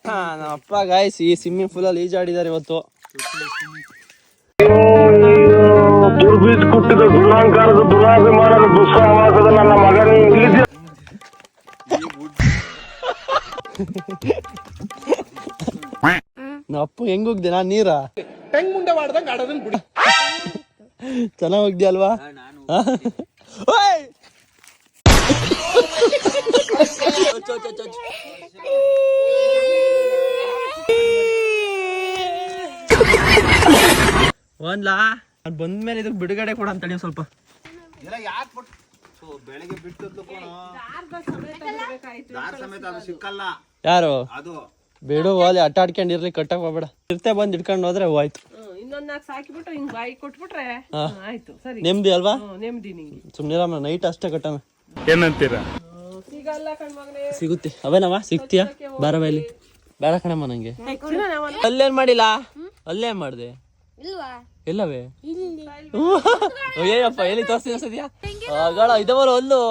ನಮ್ಮ ಅಪ್ಪ ಗಾಯ್ಸ್ ಈ ಸ್ವಿಮ್ಮಿಂಗ್ ಪೂಲ್ ಅಲ್ಲಿ ಈಜಾಡಿದ್ದಾರೆ ಇವತ್ತು. ದುರ್ಬೀಜ್ ಕುಟ್ಟಿದ ದುರಾಂಕಾರದ ದುರಾಭಿಮಾನದ ದುಸ್ಸಾಹಸದ ನನ್ನ ಮಗನ ಇಲ್ಲಿದ್ದ. ನಮ್ಮ ಅಪ್ಪ ಹೆಂಗ್ ಹೋಗ್ದೆ ನಾನ್ ನೀರ ಹೆಂಗ್ ಮುಂದೆ ಮಾಡ್ದಂಗ ಆಡೋದನ್ ಬಿಡಿ. ಚೆನ್ನಾಗ್ ಹೋಗ್ದೆ ಅಲ್ವಾ? ಓಯ್! ಒಂದ್ಲಾ ನಾನ್ ಬಂದ್ಮೇಲೆ ಇದಕ್ ಬಿಡುಗಡೆ ಕೊಡ ಅಂತ ಹೇಳಿ ಸ್ವಲ್ಪ. ಬೆಳಗ್ಗೆ ಬಿಟ್ಟು ಸಿಕ್ಕಲ್ಲ ಯಾರು ಅದು ಬಿಡು ಅಲ್ಲಿ ಆಟ ಆಡ್ಕೊಂಡಿರ್ಲಿ, ಕಟ್ಟಕ್ ಹೋಗ್ಬೇಡ. ಇರ್ತೆ ಬಂದ್ ಇಟ್ಕೊಂಡು ಹೋದ್ರೆ ಹೋಯ್ತು. ಇನ್ನೊಂದ್ ನಾಲ್ಕು ಸಾಕಿಬಿಟ್ರೆ ಹಿಂಗ್ ಬಾಯಿ ಕೊಟ್ಬಿಟ್ರೆ ಆಯ್ತು, ಸರಿ ನೆಮ್ಮದಿ ಅಲ್ವಾ? ನೆಮ್ಮದಿ ನಿಂಗೆ. ಸುಮ್ನಿರಮ್ಮ, ನೈಟ್ ಅಷ್ಟೇ ಕಟ್ಟಣ. ಏನಂತೀರಾ? ಸಿಗಲ್ಲ ಕಣ್ಮಗನೇ. ಸಿಗುತ್ತೆ ಅವೇನವ, ಸಿಗ್ತೀಯಾ? ಬಾರವ ಇಲ್ಲಿ. ಬೇಡ ಕಣಮ್ಮ ನಂಗೆ. ಅಲ್ಲೇನ್ ಮಾಡಿಲ್ಲ, ಅಲ್ಲೇನ್ ಮಾಡ್ದೆ? ಇಲ್ಲವೇ? ಅಯ್ಯಪ್ಪ ಎಲ್ಲಿ ತೋರಿಸ್ತೀಯ? ಇದಾವಲ್ಲ ಅಲ್ಲು